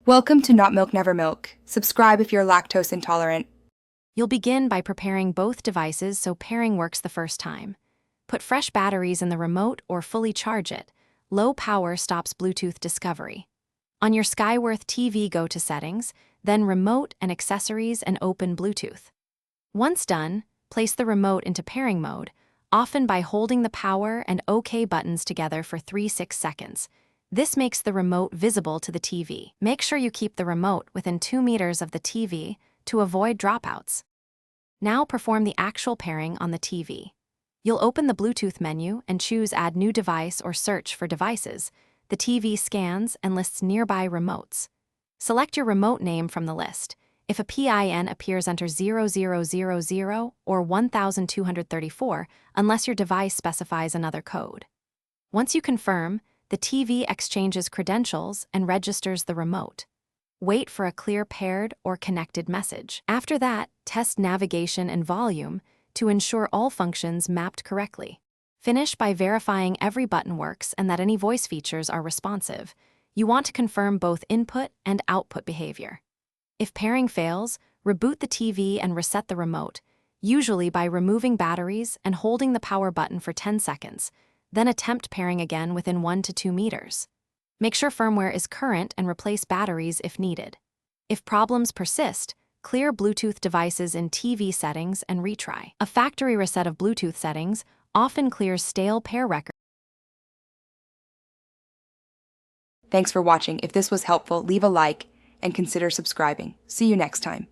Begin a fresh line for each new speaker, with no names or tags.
Welcome to Not Milk Never Milk. Subscribe if you're lactose intolerant.
You'll begin by preparing both devices so pairing works the first time. Put fresh batteries in the remote or fully charge it. Low power stops Bluetooth discovery. On your Skyworth TV, go to Settings, then Remote and Accessories and open Bluetooth. Once done, place the remote into pairing mode, often by holding the power and OK buttons together for 3-6 seconds. This makes the remote visible to the TV. Make sure you keep the remote within 2 meters of the TV to avoid dropouts. Now perform the actual pairing on the TV. You'll open the Bluetooth menu and choose Add New Device or Search for devices. The TV scans and lists nearby remotes. Select your remote name from the list. If a PIN appears, enter 0000 or 1234 unless your device specifies another code. Once you confirm, the TV exchanges credentials and registers the remote. Wait for a clear paired or connected message. After that, test navigation and volume to ensure all functions mapped correctly. Finish by verifying every button works and that any voice features are responsive. You want to confirm both input and output behavior. If pairing fails, reboot the TV and reset the remote, usually by removing batteries and holding the power button for 10 seconds. Then attempt pairing again within 1 to 2 meters. Make sure firmware is current and replace batteries if needed. If problems persist, clear Bluetooth devices in TV settings and retry. A factory reset of Bluetooth settings often clears stale pair records.
Thanks for watching. If this was helpful, leave a like and consider subscribing. See you next time.